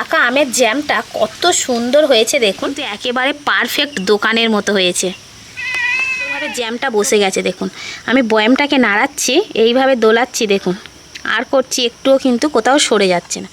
পাকা আমের জ্যামটা কত সুন্দর হয়েছে দেখুন, তো একেবারে পারফেক্ট দোকানের মতো হয়েছে। এইভাবে জ্যামটা বসে গেছে দেখুন, আমি বয়ামটাকে নাড়াচ্ছি, এইভাবে দোলাচ্ছি দেখুন, আর করছি, একটুও কিন্তু কোথাও সরে যাচ্ছে না।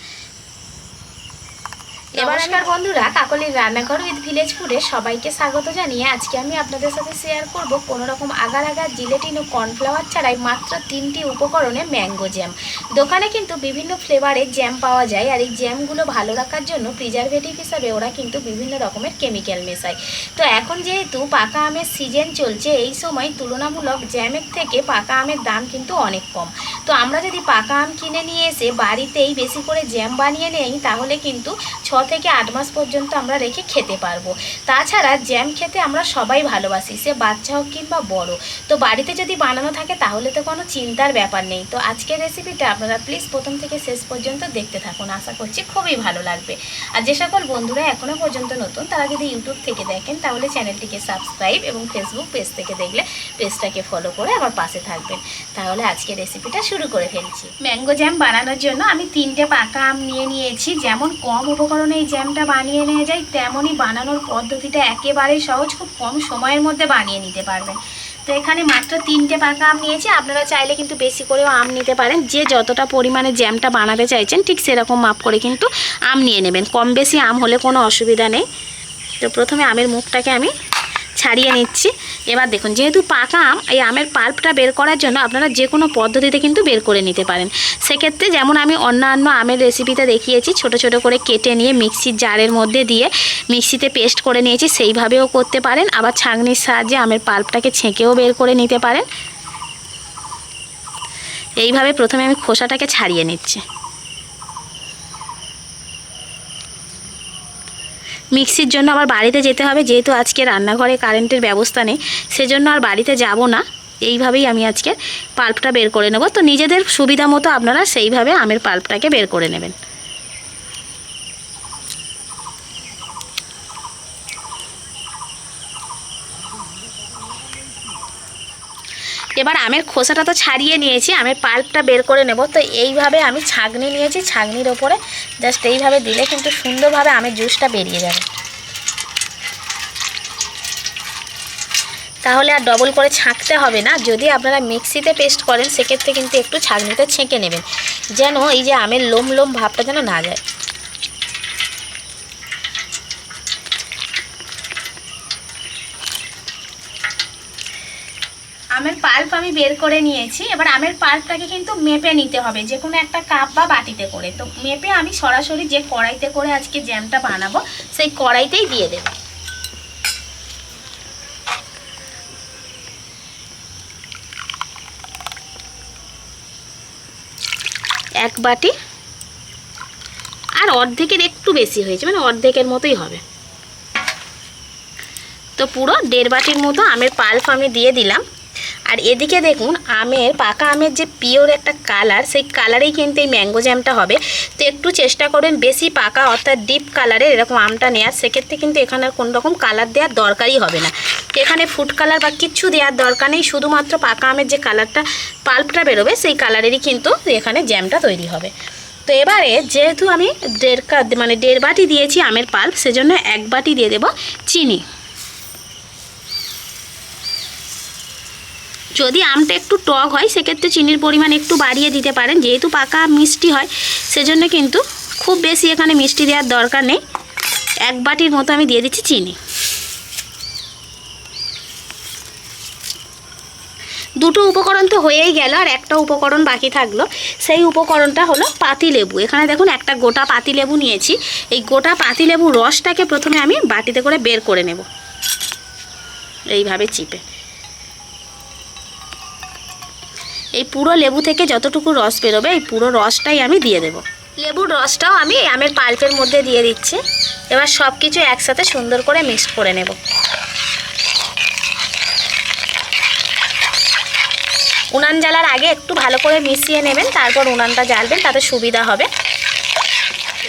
নমস্কার বন্ধুরা, কাকলির রান্নাঘর উইথ ভিলেজ ফুডে সবাইকে স্বাগত জানিয়ে আজকে আমি আপনাদের সাথে শেয়ার করব কোনো রকম আগার জিলেটিন ও কর্নফ্লাওয়ার ছাড়াই মাত্র 3টি উপকরণে ম্যাঙ্গো জ্যাম। দোকানে কিন্তু বিভিন্ন ফ্লেভারের জ্যাম পাওয়া যায়, আর এই জ্যামগুলো ভালো রাখার জন্য প্রিজারভেটিভ হিসাবে ওরা কিন্তু বিভিন্ন রকমের কেমিক্যাল মেশায়। তো এখন যেহেতু পাকা আমের সিজন চলছে, এই সময় তুলনামূলক জ্যামের থেকে পাকা আমের দাম কিন্তু অনেক কম। তো আমরা যদি পাকা আম কিনে নিয়ে এসে বাড়িতেই বেশি করে জ্যাম বানিয়ে নেই, তাহলে কিন্তু 6 থেকে 8 মাস পর্যন্ত আমরা রেখে খেতে পারবো। তাছাড়া জ্যাম খেতে আমরা সবাই ভালোবাসি, সে বাচ্চা হোক কিংবা বড়। তো বাড়িতে যদি বানানো থাকে তাহলে তো কোনো চিন্তার ব্যাপার নেই। তো আজকের রেসিপিটা আপনারা প্লিজ প্রথম থেকে শেষ পর্যন্ত দেখতে থাকুন, আশা করছি খুবই ভালো লাগবে। আর যে সকল বন্ধুরা এখনও পর্যন্ত নতুন, তারা যদি ইউটিউব থেকে দেখেন তাহলে চ্যানেলটিকে সাবস্ক্রাইব, এবং ফেসবুক পেজ থেকে দেখলে পেজটাকে ফলো করে আমার পাশে থাকবেন। তাহলে আজকে রেসিপিটা শুরু করে ফেলছি। ম্যাঙ্গো জ্যাম বানানোর জন্য আমি 3টে পাকা আম নিয়ে নিয়েছি। যেমন কম উপকরণে এই জ্যামটা বানিয়ে নিয়ে যায়, তেমনই বানানোর পদ্ধতিটা একেবারেই সহজ, খুব কম সময়ের মধ্যে বানিয়ে নিতে পারবেন। তো এখানে মাত্র 3টে পাকা আম নিয়েছি, আপনারা চাইলে কিন্তু বেশি করেও আম নিতে পারেন। যে যতটা পরিমাণে জ্যামটা বানাতে চাইছেন ঠিক সেরকম মাপ করে কিন্তু আম নিয়ে নেবেন, কম বেশি আম হলে কোনো অসুবিধা নেই। তো প্রথমে আমের মুখটাকে আমি ছাড়িয়ে নিচ্ছি। এবার দেখুন, যেহেতু পাকা আম, এই আমের পাল্পটা বের করার জন্য আপনারা যে কোনো পদ্ধতিতে কিন্তু বের করে নিতে পারেন। সেক্ষেত্রে যেমন আমি অন্যান্য আমের রেসিপিতে দেখিয়েছি, ছোট ছোট করে কেটে নিয়ে মিক্সির জারের মধ্যে দিয়ে মিক্সিতে পেস্ট করে নিয়েছি, সেইভাবেও করতে পারেন। আবার ছাঁকনির সাহায্যে আমের পাল্পটাকে ছেঁকেও বের করে নিতে পারেন। এইভাবে প্রথমে আমি খোসাটাকে ছাড়িয়ে নিচ্ছি। মিক্সির জন্য আবার বাড়িতে যেতে হবে, যেহেতু আজকে রান্নাঘরে কারেন্টের ব্যবস্থা নেই, সেজন্য আর বাড়িতে যাব না। এইভাবেই আমি আজকে পাল্পটা বের করে নেব। তো নিজেদের সুবিধা মতো আপনারা সেইভাবে আমের পাল্পটাকে বের করে নেবেন। এবার আমের খোসাটা তো ছাড়িয়ে নিয়েছি, আমের পাল্পটা বের করে নেব। তো এইভাবে আমি ছাঁকনি নিয়েছি, ছাঁকনির ওপরে জাস্ট এইভাবে দিলে কিন্তু সুন্দরভাবে আমের জুসটা বেরিয়ে যাবে। তাহলে আর ডবল করে ছাঁকতে হবে না। যদি আপনারা মিক্সিতে পেস্ট করেন সেক্ষেত্রে কিন্তু একটু ছাঁকনিতে ছেঁকে নেবেন, যেন এই যে আমের লোম লোম ভাবটা যেন না যায়। আমের পাল্প আমি বের করে নিয়েছি। এবার আমের পাল্পটাকে কিন্তু মেপে নিতে হবে, যে কোনো একটা কাপ বা বাটিতে করে। তো মেপে আমি সরাসরি যে কড়াইতে করে আজকে জ্যামটা বানাবো সেই কড়াইতেই দিয়ে দেব। এক বাটি, আর অর্ধেকের একটু বেশি হয়েছে, মানে অর্ধেকের মতোই হবে। তো পুরো 1.5 বাটির মতো আমের পাল্প আমি দিয়ে দিলাম। আর এদিকে দেখুন, আমের পাকা আমের যে পিওর একটা কালার, সেই কালারেই কিন্তু এই ম্যাঙ্গো জ্যামটা হবে। তো একটু চেষ্টা করবেন বেশি পাকা অর্থাৎ ডিপ কালারের এরকম আমটা নেওয়ার। সেক্ষেত্রে কিন্তু এখানে আর কোনো রকম কালার দেওয়ার দরকারই হবে না। এখানে ফুড কালার বা কিচ্ছু দেওয়ার দরকার নেই, শুধুমাত্র পাকা আমের যে কালারটা পাল্পটা বেরোবে সেই কালারেরই কিন্তু এখানে জ্যামটা তৈরি হবে। তো এবারে যেহেতু আমি 1.5 বাটি দিয়েছি আমের পাল্প, সেজন্য 1 বাটি দিয়ে দেব চিনি। যদি আমটা একটু টক হয় সেক্ষেত্রে চিনির পরিমাণ একটু বাড়িয়ে দিতে পারেন। যেহেতু পাকা মিষ্টি হয় সেজন্য কিন্তু খুব বেশি এখানে মিষ্টি দেওয়ার দরকার নেই। 1 বাটির মতো আমি দিয়ে দিচ্ছি চিনি। দুটো উপকরণ তো হয়েই গেল, আর একটা উপকরণ বাকি থাকলো। সেই উপকরণটা হলো পাতিলেবু। এখানে দেখুন একটা গোটা পাতিলেবু নিয়েছি। এই গোটা পাতিলেবুর রসটাকে প্রথমে আমি বাটিতে করে বের করে নেব, এইভাবে চিপে। এই পুরো লেবু থেকে যতটুকু রস বেরোবে এই পুরো রসটাই আমি দিয়ে দেব। লেবুর রসটাও আমি আমের পাল্পের মধ্যে দিয়ে দিচ্ছি। এবার সব কিছু একসাথে সুন্দর করে মিক্স করে নেব। উনান জ্বালার আগে একটু ভালো করে মিশিয়ে নেবেন, তারপর উনানটা জ্বালবেন, তাতে সুবিধা হবে।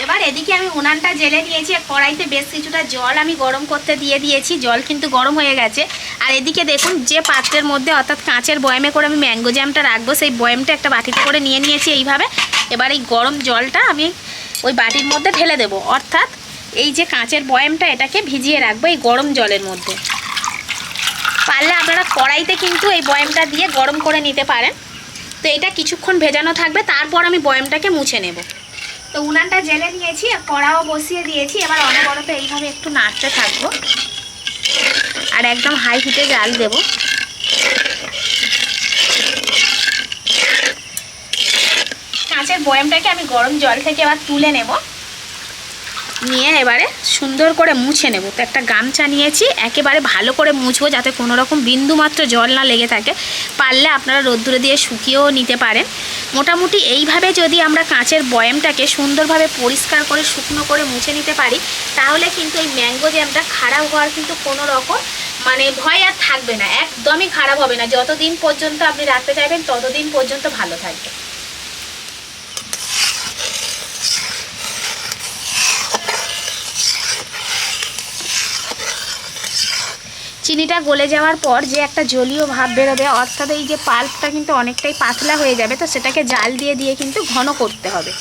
এবার এদিকে আমি উনানটা জেলে নিয়েছি। কড়াইতে বেশ কিছুটা জল আমি গরম করতে দিয়ে দিয়েছি। জল কিন্তু গরম হয়ে গেছে। আর এদিকে দেখুন, যে পাত্রের মধ্যে অর্থাৎ কাঁচের বয়ামে করে আমি ম্যাঙ্গো জ্যামটা রাখবো, সেই বয়ামটা একটা বাটিতে করে নিয়ে নিয়েছি এইভাবে। এবার এই গরম জলটা আমি ওই বাটির মধ্যে ঢেলে দেবো। অর্থাৎ এই যে কাঁচের বয়ামটা এটাকে ভিজিয়ে রাখবো এই গরম জলের মধ্যে। পারলে আপনারা কড়াইতে কিন্তু এই বয়ামটা দিয়ে গরম করে নিতে পারেন। তো এটা কিছুক্ষণ ভেজানো থাকবে, তারপর আমি বয়ামটাকে মুছে নেব। তো উনানটা জেলে নিয়েছি, কড়াও বসিয়ে দিয়েছি। এবার অনবরত এইভাবে একটু নাড়তে থাকবো আর একদম হাই হিটে জাল দেব। কাঁচের বয়ামটাকে আমি গরম জল থেকে এবার তুলে নেব, নিয়ে এবারে সুন্দর করে মুছে নেব। তো একটা গামছা নিয়েছি, একেবারে ভালো করে মুছবো যাতে কোনো রকম বিন্দুমাত্র জল না লেগে থাকে। পারলে আপনারা রোদ্দুরে দিয়ে শুকিয়েও নিতে পারেন। মোটামুটি এইভাবে যদি আমরা কাঁচের বয়ামটাকে সুন্দরভাবে পরিষ্কার করে শুকনো করে মুছে নিতে পারি, তাহলে কিন্তু এই ম্যাঙ্গো জ্যামটা খারাপ হওয়ার কিন্তু কোনো রকম ভয় আর থাকবে না। একদমই খারাপ হবে না। যতদিন পর্যন্ত আপনি রাখতে চাইবেন ততদিন পর্যন্ত ভালো থাকবে। চিনিটা গলে যাওয়ার পর যে একটা জলীয় ভাব বেরোবে, অর্থাৎ এই যে পাল্পটা কিন্তু অনেকটাই পাতলা হয়ে যাবে। তো সেটাকে জাল দিয়ে দিয়ে কিন্তু ঘন করতে হবে।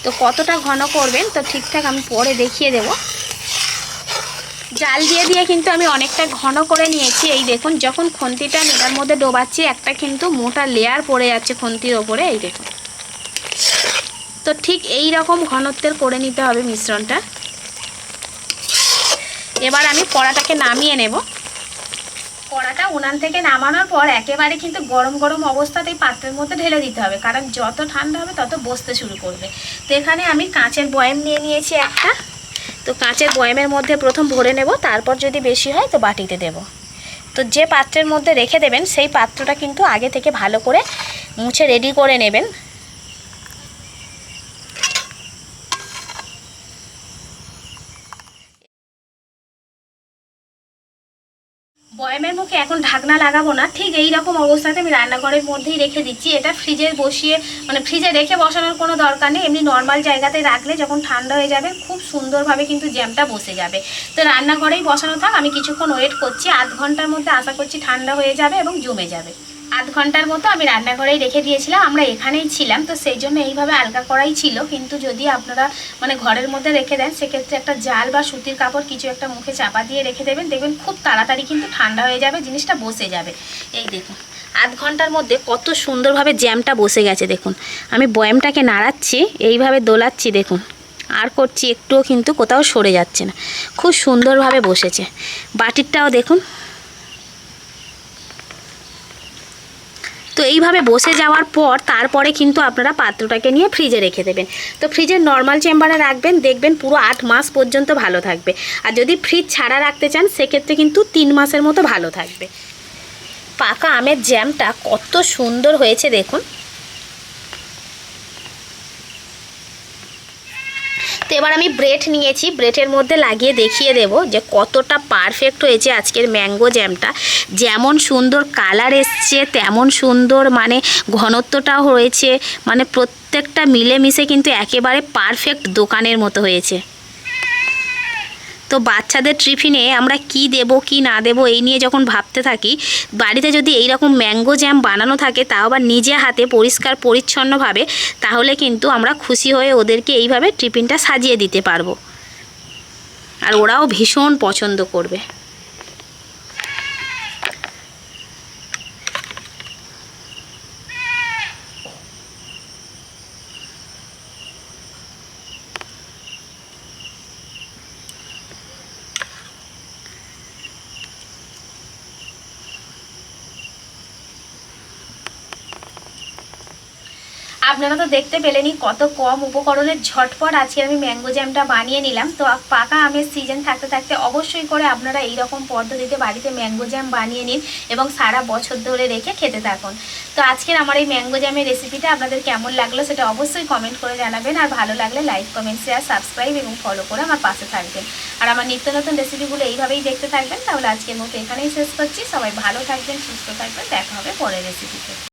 তো কতটা ঘন করবেন তো ঠিকঠাক আমি পরে দেখিয়ে দেব। জাল দিয়ে দিয়ে কিন্তু আমি অনেকটা ঘন করে নিয়েছি। এই দেখুন, যখন খুন্তিটা এটার মধ্যে ডোবাচ্ছি একটা কিন্তু মোটা লেয়ার পড়ে যাচ্ছে খুন্তির ওপরে, এই দেখুন। তো ঠিক এই রকম ঘনত্বের করে নিতে হবে মিশ্রণটা। এবার আমি কড়াটাকে নামিয়ে নেব। কড়াটা উনান থেকে নামানোর পর একেবারে কিন্তু গরম গরম অবস্থাতেই পাত্রের মধ্যে ঢেলে দিতে হবে, কারণ যত ঠান্ডা হবে তত বসতে শুরু করবে। তো এখানে আমি কাঁচের বয়াম নিয়ে নিয়েছি একটা। তো কাঁচের বয়ামের মধ্যে প্রথম ভরে নেব, তারপর যদি বেশি হয় তো বাটিতে দেব। তো যে পাত্রের মধ্যে রেখে দেবেন সেই পাত্রটা কিন্তু আগে থেকে ভালো করে মুছে রেডি করে নেবেন। বয়ামের মুখে এখন ঢাকনা লাগাবো না, ঠিক এই রকম অবস্থাতে আমি রান্নাঘরের মধ্যেই রেখে দিচ্ছি। এটা ফ্রিজে বসিয়ে ফ্রিজে রেখে বসানোর কোনো দরকার নেই। এমনি নর্মাল জায়গাতে রাখলে যখন ঠান্ডা হয়ে যাবে খুব সুন্দরভাবে কিন্তু জ্যামটা বসে যাবে। তো রান্নাঘরেই বসানো থাক, আমি কিছুক্ষণ ওয়েট করছি। আধ ঘন্টার মধ্যে আশা করছি ঠান্ডা হয়ে যাবে এবং জমে যাবে। আধ ঘন্টার মতো আমি রান্নাঘরেই রেখে দিয়েছিলাম, আমরা এখানেই ছিলাম। তো সেই জন্য এইভাবে আলগা করাই ছিল। কিন্তু যদি আপনারা ঘরের মধ্যে রেখে দেন, সেক্ষেত্রে একটা জাল বা সুতির কাপড় কিছু একটা মুখে চাপা দিয়ে রেখে দেবেন, দেখবেন খুব তাড়াতাড়ি কিন্তু ঠান্ডা হয়ে যাবে, জিনিসটা বসে যাবে। এই দেখুন, আধ ঘন্টার মধ্যে কত সুন্দরভাবে জ্যামটা বসে গেছে। দেখুন আমি বয়ামটাকে নাড়াচ্ছি, এইভাবে দোলাচ্ছি, দেখুন আর করছি, একটুও কিন্তু কোথাও সরে যাচ্ছে না, খুব সুন্দরভাবে বসেছে। বাটিরটাও দেখুন। তো এইভাবে বসে যাওয়ার পর তারপরে কিন্তু আপনারা পাত্রটাকে নিয়ে ফ্রিজে রেখে দেবেন। তো ফ্রিজের নর্মাল চেম্বারে রাখবেন, দেখবেন পুরো 8 মাস পর্যন্ত ভালো থাকবে। আর যদি ফ্রিজ ছাড়া রাখতে চান সেক্ষেত্রে কিন্তু 3 মাসের মতো ভালো থাকবে। পাকা আমের জ্যামটা কত সুন্দর হয়েছে দেখুন। তো এবার আমি ব্রেড নিয়েছি, ব্রেডের মধ্যে লাগিয়ে দেখিয়ে দেব যে কতটা পারফেক্ট হয়েছে আজকের ম্যাঙ্গো জ্যামটা। যেমন সুন্দর কালার এসছে তেমন সুন্দর ঘনত্বটাও হয়েছে, প্রত্যেকটা মিলেমিশে কিন্তু একেবারে পারফেক্ট দোকানের মতো হয়েছে। তো বাচ্চাদের টিফিনে আমরা কি দেব কি না দেব এই নিয়ে যখন ভাবতে থাকি, বাড়িতে যদি এই রকম ম্যাঙ্গো জ্যাম বানানো থাকে, তাও আবার নিজে হাতে পরিষ্কার পরিচ্ছন্নভাবে, তাহলে কিন্তু আমরা খুশি হয়ে ওদেরকে এইভাবে টিফিনটা সাজিয়ে দিতে পারবো। আর ওরাও ভীষণ পছন্দ করবে। আপনারা তো দেখতে পেলেনই কত কম উপকরণের ঝটপট আজকে আমি ম্যাঙ্গো জ্যামটা বানিয়ে নিলাম। তো পাকা আমের সিজন থাকতে থাকতে অবশ্যই করে আপনারা এই রকম পদ্ধতিতে বাড়িতে ম্যাঙ্গো জ্যাম বানিয়ে নিন এবং সারা বছর ধরে রেখে খেতে থাকুন। তো আজকের আমার এই ম্যাঙ্গো জ্যামের রেসিপিটা আপনাদের কেমন লাগলো সেটা অবশ্যই কমেন্ট করে জানাবেন। আর ভালো লাগলে লাইক, কমেন্ট, শেয়ার, সাবস্ক্রাইব এবং ফলো করে আমার পাশে থাকবেন। আর আমার নিত্য নতুন রেসিপিগুলো এইভাবেই দেখতে থাকবেন। তাহলে আজকের মতো এখানেই শেষ করছি। সবাই ভালো থাকবেন, সুস্থ থাকবেন, দেখা হবে পরের রেসিপিতে।